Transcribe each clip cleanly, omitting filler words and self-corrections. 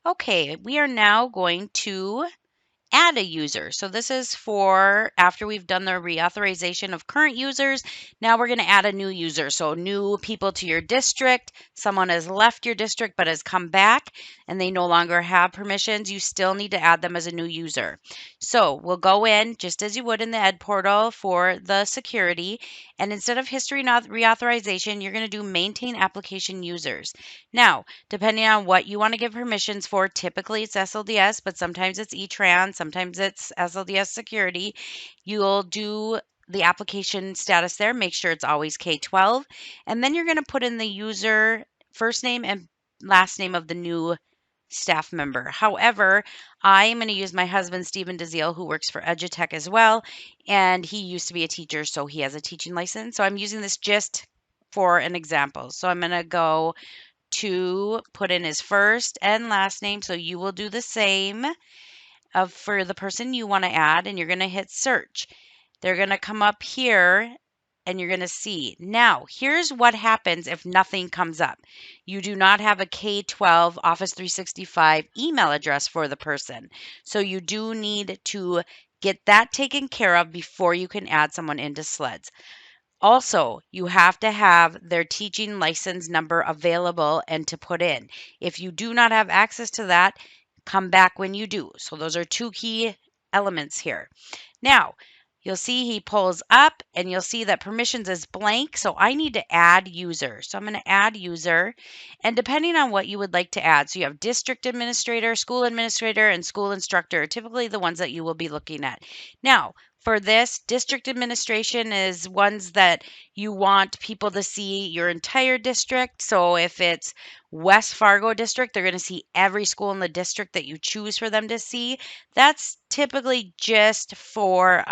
Okay, we are now going to add a user. So this is for after we've done the reauthorization of current users. Now we're going to add a new user. So new people to your district. Someone has left your district but has come back and they no longer have permissions. You still need to add them as a new user. So we'll go in just as you would in the Ed portal for the security. And instead of history reauthorization, you're going to do maintain application users. Now, depending on what you want to give permissions for, typically it's SLDS, but sometimes it's ETRAN, sometimes it's SLDS security. You'll do the application status there, make sure it's always K-12, and then you're going to put in the user first name and last name of the new staff member. However, I am going to use my husband, Stephen DeZiel, who works for Edutech as well, and he used to be a teacher, so he has a teaching license. So I'm using this just for an example. So I'm going to go to put in his first and last name. So you will do the same for the person you want to add, and you're going to hit search. They're going to come up here and you're going to see. Now, here's what happens if nothing comes up. You do not have a K-12 Office 365 email address for the person. So you do need to get that taken care of before you can add someone into SLEDS. Also, you have to have their teaching license number available and to put in. If you do not have access to that, come back when you do. So those are two key elements here. Now, you'll see he pulls up and you'll see that permissions is blank. So I need to add user. So I'm going to add user. And depending on what you would like to add, so you have district administrator, school administrator, and school instructor, typically the ones that you will be looking at. Now, for this, district administration is ones that you want people to see your entire district. So if it's West Fargo district, they're going to see every school in the district that you choose for them to see. That's typically just for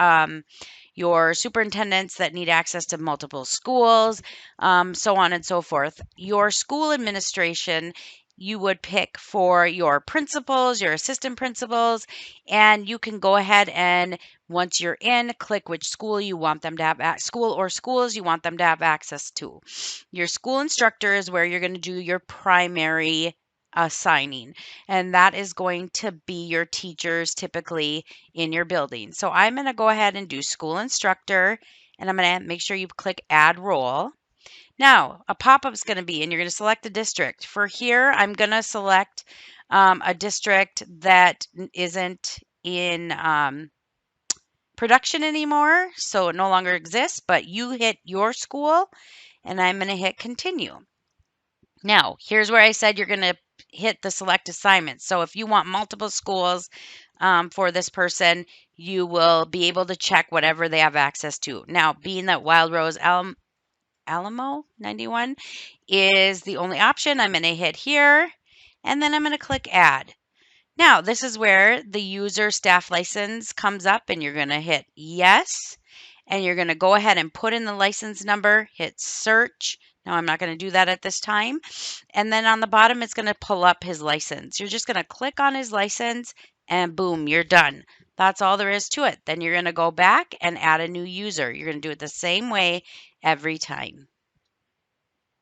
your superintendents that need access to multiple schools, so on and so forth. Your school administration you would pick for your principals, your assistant principals, and you can go ahead and once you're in, click which school you want them to have school or schools you want them to have access to. Your school instructor is where you're going to do your primary assigning, and that is going to be your teachers typically in your building. So I'm going to go ahead and do school instructor, and I'm going to make sure you click add role. Now, a pop-up is going to be, and you're going to select a district. For here, I'm going to select a district that isn't in production anymore, so it no longer exists, but you hit your school, and I'm going to hit continue. Now, here's where I said you're going to hit the select assignment. So if you want multiple schools for this person, you will be able to check whatever they have access to. Now, being that Wild Rose Alamo 91 is the only option, I'm going to hit here, and then I'm going to click add. Now, this is where the user staff license comes up, and you're going to hit yes, and you're going to go ahead and put in the license number, hit search. Now, I'm not going to do that at this time. And then on the bottom, it's going to pull up his license. You're just going to click on his license, and boom, you're done. That's all there is to it. Then you're going to go back and add a new user. You're going to do it the same way every time.